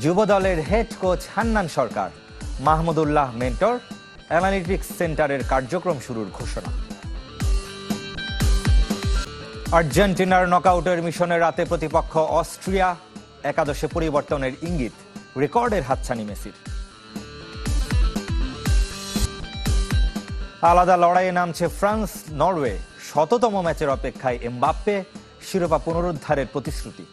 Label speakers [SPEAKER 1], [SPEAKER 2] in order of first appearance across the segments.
[SPEAKER 1] যুব দলের head coach Hannan সরকার, Mahmudullah mentor, analytics সেন্টারের কার্যক্রম শুরুর ঘোষণা। আর্জেন্টিনার নকআউটের মিশনের রাতে প্রতিপক্ষ অস্ট্রিয়া, একাদশে পরিবর্তনের ইঙ্গিত, রেকর্ডের হাতছানি মেসির। আলাদা লড়াইয়ে নামছে ফ্রান্স নরওয়ে, শততম ম্যাচের অপেক্ষায় এমবাপ্পে, শিরোপা পুনরুদ্ধারের প্রতিশ্রুতি।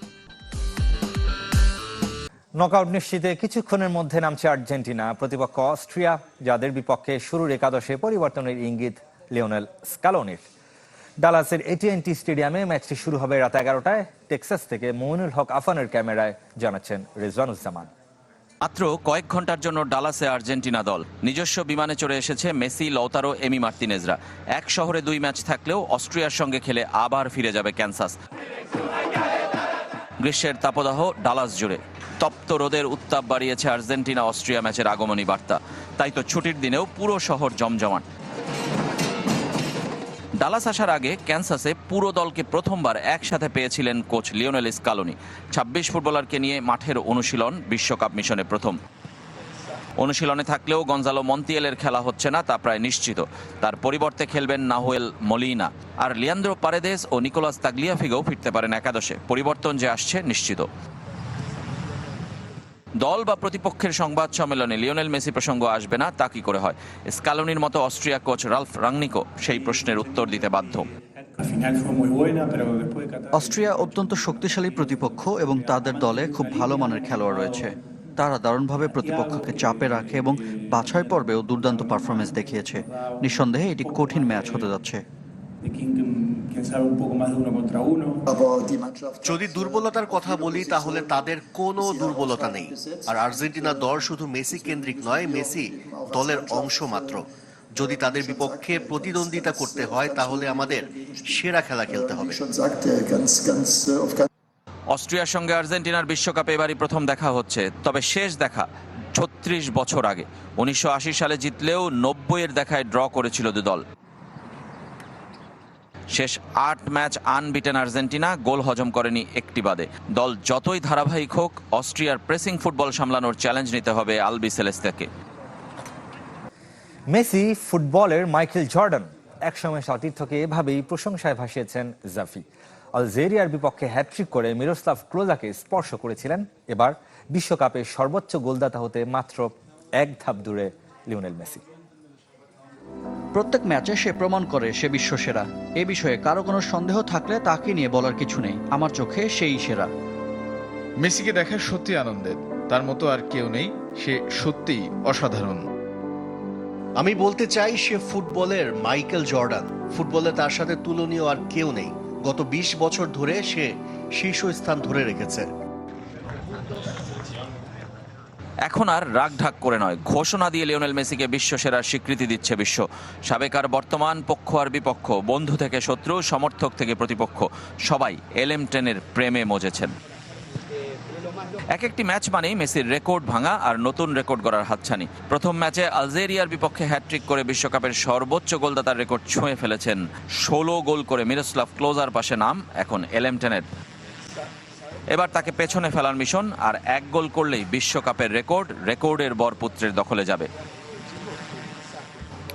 [SPEAKER 1] নকআউট নিশ্চিতে কিছুক্ষণের মধ্যে নামছে আর্জেন্টিনা, প্রতিপক্ষ অস্ট্রিয়া, যাদের বিপক্ষে শুরুর একাদশে পরিবর্তনের ইঙ্গিত লিওনেল স্কালোনির। ডালাসের AT&T স্টেডিয়ামে ম্যাচটি শুরু হবে রাত 11টায়। টেক্সাস থেকে মইনুল হক আফানের ক্যামেরায় জানাচ্ছেন রেজওয়ানুজ্জামান।
[SPEAKER 2] মাত্র কয়েক ঘন্টার জন্য ডালাসে আর্জেন্টিনা দল। নিজস্ব বিমানে চড়ে এসেছে মেসি, লৌতারো, এমি মার্তিনেজরা। এক শহরে 2 ম্যাচ থাকলেও অস্ট্রিয়ার সঙ্গে খেলে আবার ফিরে যাবে ক্যানসাস। গ্রীষ্মের তাপদাহ ডালাস জুড়ে। তপ্ত রোদের উত্তাপ বাড়িয়েছে আর্জেন্টিনা অস্ট্রিয়া ম্যাচের আগমনী বার্তা। তাই তো ছুটির দিনেও পুরো শহর জমজমাট। ডালাস আসার আগে ক্যানসাসে পুরো দলকে প্রথমবার একসাথে পেয়েছিলেন কোচ লিওনেল স্কালোনি। 26 ফুটবলারকে নিয়ে মাঠের অনুশীলন বিশ্বকাপ মিশনে প্রথম। অনুশীলনে থাকলেও গঞ্জালো মন্তিয়ালের খেলা হচ্ছে না, তা প্রায় নিশ্চিত। তার পরিবর্তে খেলবেন নাহুয়েল মলিনা, আর লিয়ান্দ্রো পারেদেস ও নিকোলাস তাগলিয়াফিগোও ফিরতে পারেন একাদশে। পরিবর্তন যে আসছে নিশ্চিত। দল বা প্রতিপক্ষের সংবাদ সম্মেলনে লিওনেল মেসি প্রসঙ্গ আসবে না, তা কি করে হয়? স্কালোনির মতো অস্ট্রিয়া কোচ রালফ রাংনিকো সেই প্রশ্নের উত্তর দিতে বাধ্য।
[SPEAKER 3] অস্ট্রিয়া অত্যন্ত শক্তিশালী প্রতিপক্ষ এবং তাদের দলে খুব ভালো মানের খেলোয়াড় রয়েছে। তারা দারুণভাবে প্রতিপক্ষকে চাপে রাখে এবং বাছাই পর্বেও দুর্দান্ত পারফরমেন্স দেখিয়েছে। নিঃসন্দেহে এটি কঠিন ম্যাচ হতে যাচ্ছে।
[SPEAKER 4] যদি দুর্বলতার কথা বলি তাহলে তাদের কোনো দুর্বলতা নেই। আর আর্জেন্টিনা দল শুধু মেসি কেন্দ্রিক নয়, মেসি দলের অংশ মাত্র। যদি তাদের বিপক্ষে প্রতিদ্বন্দ্বিতা করতে হয় তাহলে আমাদের সেরা খেলা খেলতে হবে।
[SPEAKER 2] অস্ট্রিয়ার সঙ্গে আর্জেন্টিনার বিশ্বকাপে এবারই প্রথম দেখা হচ্ছে, তবে শেষ দেখা 36 বছর আগে। 1980 সালে জিতলেও 90-এর দেখায় ড্র করেছিল দুদল। শেষ 8 ম্যাচ আনবিটেন আর্জেন্টিনা, গোল হজম করেনি একটি বাদে। দল যতই ধারাবাহিক হোক, অস্ট্রিয়ার প্রেসিং ফুটবল সামলানোর চ্যালেঞ্জ নিতে হবে আলবি সেলেস্তেকে।
[SPEAKER 1] মেসি ফুটবলের মাইকেল জর্ডান, একসময় সতীর্থকে এভাবেই প্রশংসায় ভাসিয়েছেন জাফি। আলজেরিয়ার বিপক্ষে হ্যাটট্রিক করে মিরোস্লাভ ক্লোজাকে স্পর্শ করেছিলেন। এবার বিশ্বকাপে সর্বোচ্চ গোলদাতা হতে মাত্র 1 ধাপ দূরে লিওনেল মেসি।
[SPEAKER 3] প্রত্যেক ম্যাচে সে প্রমাণ করে সে বিশ্বসেরা। এ বিষয়ে কারো কোনো সন্দেহ থাকলে তাকে নিয়ে বলার কিছু নেই। আমার চোখে সেই সেরা।
[SPEAKER 5] মেসিকে দেখা সত্যি আনন্দের, তার মতো আর কেউ নেই। সে সত্যিই অসাধারণ।
[SPEAKER 4] আমি বলতে চাই সে ফুটবলের মাইকেল জর্ডান। ফুটবলে তার সাথে তুলনীয় আর কেউ নেই। গত 20 বছর ধরে সে শীর্ষস্থান ধরে রেখেছে।
[SPEAKER 2] এখন আর রাগ ঢাক করে নয়, ঘোষণা দিয়ে লিওনেল মেসিকে বিশ্বসেরার স্বীকৃতি দিচ্ছে বিশ্ব। সাবেক আর বর্তমান, পক্ষ আর বিপক্ষ, বন্ধু থেকে শত্রু, সমর্থক থেকে প্রতিপক্ষ, সবাই LM10-এর প্রেমে মজেছেন। একটি ম্যাচ মানেই মেসির রেকর্ড ভাঙা আর নতুন রেকর্ড গড়ার হাতছানি। প্রথম ম্যাচে আলজেরিয়ার বিপক্ষে হ্যাটট্রিক করে বিশ্বকাপের সর্বোচ্চ গোলদাতার রেকর্ড ছুঁয়ে ফেলেছেন। 16 গোল করে মিরোস্লাভ ক্লোজার পাশে নাম এখন LM10-এর। এবার তাকে পেছনে ফেলার মিশন, আর 1 গোল করলেই বিশ্বকাপের রেকর্ডের বরপুত্রের দখলে যাবে।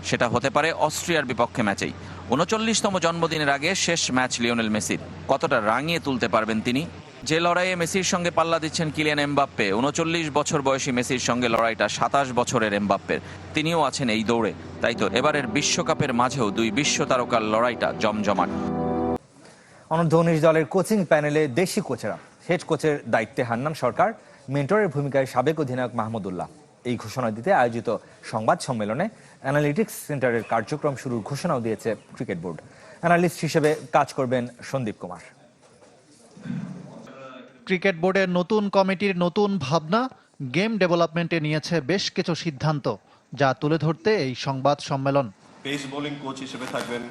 [SPEAKER 2] সেটা হতে পারে অস্ট্রিয়ার বিপক্ষে ম্যাচেই। 39তম জন্মদিনের আগে শেষ ম্যাচ লিওনেল মেসির। কতটা রাঙিয়ে তুলতে পারবেন তিনি? যে লড়াইয়ে মেসির সঙ্গে পাল্লা দিচ্ছেন কিলিয়ান এমবাপ্পে, 39 বছর বয়সী মেসির সঙ্গে লড়াইটা 27 বছরের এমবাপ্পের। তিনিও আছেন এই দৌড়ে। তাই তো এবারের বিশ্বকাপের মাঝেও 2 বিশ্ব তারকার লড়াইটা জমজমাট।
[SPEAKER 1] অনূর্ধ্ব-19 দলের কোচিং প্যানেলে দেশি কোচেরা। হেড কোচের দায়িত্বে হান্নান সরকার, মেন্টরের ভূমিকায় সাবেক অধিনায়ক মাহমুদুল্লাহ। এই ঘোষণা দিতে আয়োজিত সংবাদ সম্মেলনে অ্যানালিটিক্স সেন্টারের কার্যক্রম শুরুর ঘোষণাও দিয়েছে ক্রিকেট বোর্ড। অ্যানালিস্ট হিসেবে কাজ করবেন সন্দীপ কুমার।
[SPEAKER 6] ক্রিকেট বোর্ডের নতুন কমিটির নতুন ভাবনা, গেম ডেভেলপমেন্টে নিয়েছে বেশ কিছু সিদ্ধান্ত, যা তুলে ধরতে এই সংবাদ সম্মেলন।
[SPEAKER 7] পেস বোলিং কোচ হিসেবে থাকবেন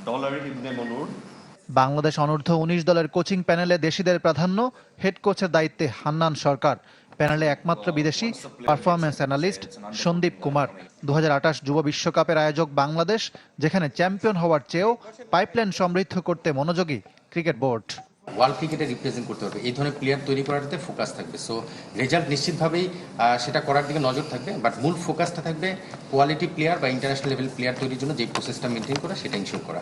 [SPEAKER 7] ডলার ইবনে মনুর।
[SPEAKER 6] বাংলাদেশ অনূর্ধ্ব-19 দলের কোচিং প্যানেলে দেশিদের প্রাধান্য, হেড কোচের দায়িত্বে হান্নান সরকার। প্যানেলে একমাত্র বিদেশি পারফরম্যান্স অ্যানালিস্ট সন্দীপ কুমার। 2028 যুব বিশ্বকাপের আয়োজক বাংলাদেশ, যেখানে চ্যাম্পিয়ন হওয়ার চেয়েও পাইপলাইন সমৃদ্ধ করতে মনোযোগী ক্রিকেট বোর্ড।
[SPEAKER 8] ওয়ার্ল্ড ক্রিকেটে রিপ্রেজেন্ট করতে পারবে এই ধরনের প্লেয়ার তৈরি করাতে ফোকাস থাকবে। সো রেজাল্ট নিশ্চিতভাবেই সেটা করার দিকে নজর থাকবে, বাট মূল ফোকাসটা থাকবে কোয়ালিটি প্লেয়ার বা ইন্টারন্যাশনাল লেভেল প্লেয়ার তৈরির জন্য যে প্রসেসটা মেনটেন করা সেটা ইনশিওর করা।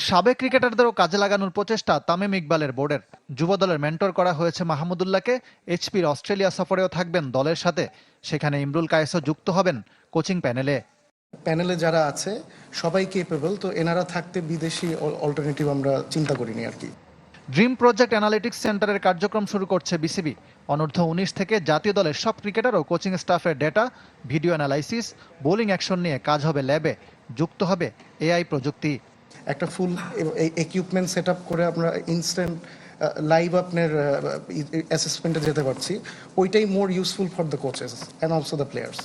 [SPEAKER 6] সাবেক ক্রিকেটারদেরও কাজে লাগানোর প্রচেষ্টা তামিম ইকবালের বোর্ডের। যুব দলের মেন্টর করা হয়েছে মাহমুদুল্লাহকে। এইচপির অস্ট্রেলিয়া সফরেও থাকবেন দলের সাথে। সেখানে ইমরুল কায়েসও যুক্ত হবেন কোচিং প্যানেলে।
[SPEAKER 9] প্যানেলে যারা আছে সবাই কেপেবল, তো এনারা থাকতে বিদেশি অল্টারনেটিভ আমরা চিন্তা করিনি আর কি।
[SPEAKER 6] ড্রিম প্রজেক্ট অ্যানালিটিক্স সেন্টারের কার্যক্রম শুরু করছে বিসিবি। অনূর্ধ্ব 19 থেকে জাতীয় দলের সব ক্রিকেটার ও কোচিং স্টাফের data, video analysis, bowling action নিয়ে কাজ হবে ল্যাবে। যুক্ত হবে এআই প্রযুক্তি।
[SPEAKER 9] একটা ফুল ইকুইপমেন্ট সেট আপ করে আমরা ইনস্ট্যান্ট লাইভ আপনার অ্যাসেসমেন্টে যেতে পারছি। ওইটাই মোর useful for the coaches and also the players.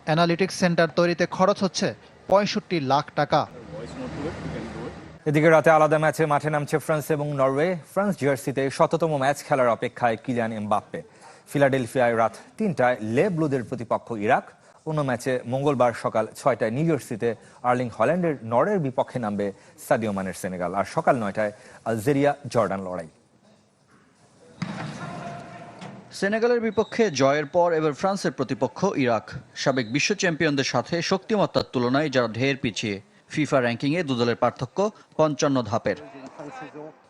[SPEAKER 6] Analytics centre তৈরিতে খরচ হচ্ছে 65 লাখ টাকা।
[SPEAKER 1] এদিকে রাতে আলাদা ম্যাচে মাঠে নামছে ফ্রান্স এবং নরওয়ে। ফ্রান্স জার্সিতে শততম ম্যাচ খেলার অপেক্ষায় কিলিয়ান এমবাপ্পে। ফিলাডেলফিয়ায় রাত 3টায় লে ব্লুদের প্রতিপক্ষ ইরাক। অন্য ম্যাচে মঙ্গলবার সকাল 6টায় নিউ ইয়র্কসিতে আর্লিং হল্যান্ডের নরওয়ের বিপক্ষে নামবে সাদিও মানের সেনেগাল। আর সকাল 9টায় আলজেরিয়া জর্ডান লড়াই।
[SPEAKER 3] সেনেগালের বিপক্ষে জয়ের পর এবার ফ্রান্সের প্রতিপক্ষ ইরাক। সাবেক বিশ্ব চ্যাম্পিয়নদের সাথে শক্তিমত্তার তুলনায় যারা ঢের পিছিয়ে। ফিফা র্যাঙ্কিংয়ে দুদলের পার্থক্য 55 ধাপের।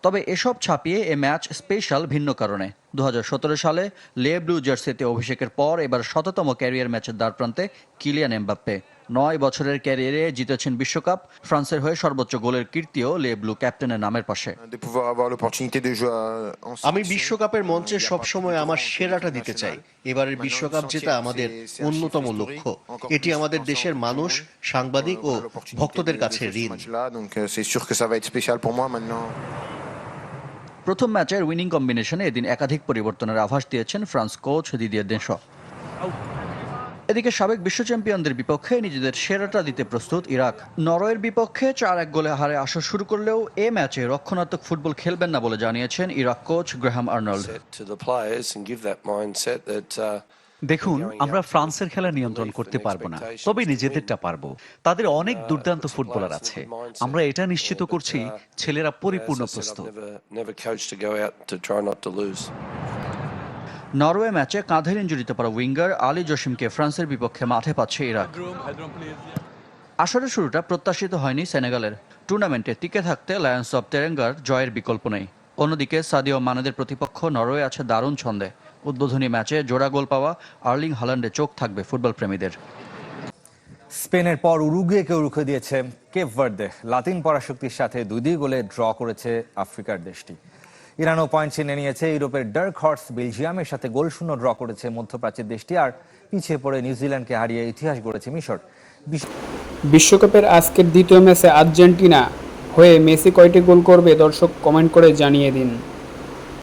[SPEAKER 3] তবে এসব ছাপিয়ে এ ম্যাচ স্পেশাল ভিন্ন কারণে। 2017 সালে লে ব্লু জার্সিতে অভিষেকের পর এবার শততম ক্যারিয়ার ম্যাচের দ্বারপ্রান্তে কিলিয়ান এমবাপ্পে। 9 বছরের ক্যারিয়ারে জিতেছেন বিশ্বকাপ। ফ্রান্সের হয়ে সর্বোচ্চ গোলের কীর্তিও লে ব্লু ক্যাপ্টেনের নামের পাশে।
[SPEAKER 4] আমি বিশ্বকাপের মঞ্চে সবসময় আমার সেরাটা দিতে চাই। এবারের বিশ্বকাপ জেতা আমাদের অন্যতম লক্ষ্য। এটি আমাদের দেশের মানুষ, সাংবাদিক ও ভক্তদের কাছে ঋণ।
[SPEAKER 3] প্রথম ম্যাচের উইনিং কম্বিনেশনে এদিন একাধিক পরিবর্তনের আভাস দিয়েছেন ফ্রান্স কোচ দিদিয়ের দেশো। এদিকে সাবেক বিশ্ব চ্যাম্পিয়নদের বিপক্ষে নিজেদের সেরাটা দিতে প্রস্তুত ইরাক। নরওয়ের বিপক্ষে 4-1 গোলে হারে আসর শুরু করলেও এ ম্যাচে রক্ষণাত্মক ফুটবল খেলবেন না বলে জানিয়েছেন ইরাক কোচ গ্রাহাম আর্নল্ড।
[SPEAKER 10] দেখুন, আমরা ফ্রান্সের খেলা নিয়ন্ত্রণ করতে পারবো না, তবে নিজেদেরটা পারবো। তাদের অনেক দুর্দান্ত ফুটবলার আছে। আমরা এটা নিশ্চিত করছি ছেলেরা পরিপূর্ণ প্রস্তুত।
[SPEAKER 3] নরওয়ে ম্যাচে কাঁধের ইনজুরিতে পড়া উইঙ্গার আলী জসিমকে ফ্রান্সের বিপক্ষে মাঠে পাচ্ছে ইরাক। আসরের শুরুটা প্রত্যাশিত হয়নি সেনেগালের। টুর্নামেন্টে টিকে থাকতে লায়ন্স অব তেরেঙ্গার জয়ের বিকল্প নেই। অন্যদিকে সাদিও মানেদের প্রতিপক্ষ নরওয়ে আছে দারুণ ছন্দে। উদ্বোধনী ম্যাচে জোড়া গোল পাওয়া আর্লিং হল্যান্ডে চোখ থাকবে ফুটবল প্রেমীদের।
[SPEAKER 1] স্পেনের পর উরুগুয়েকে রুখে দিয়েছে কেপ ভার্দে। লাতিন পরাশক্তির সাথে 2-2 গোলে ড্র করেছে আফ্রিকার দেশটি। ইরানও পয়েন্ট ছিনে নিয়েছে। ইউরোপের ডার্ক হর্স বেলজিয়ামের সাথে গোলশূন্য ড্র করেছে মধ্যপ্রাচ্যের দেশটি। আর পিছিয়ে পড়ে নিউজিল্যান্ডকে হারিয়ে ইতিহাস গড়েছে মিশর।
[SPEAKER 11] বিশ্বকাপের আজকের দ্বিতীয় ম্যাচে আর্জেন্টিনা হয়ে মেসি কয়টি গোল করবে দর্শক কমেন্ট করে জানিয়ে দিন।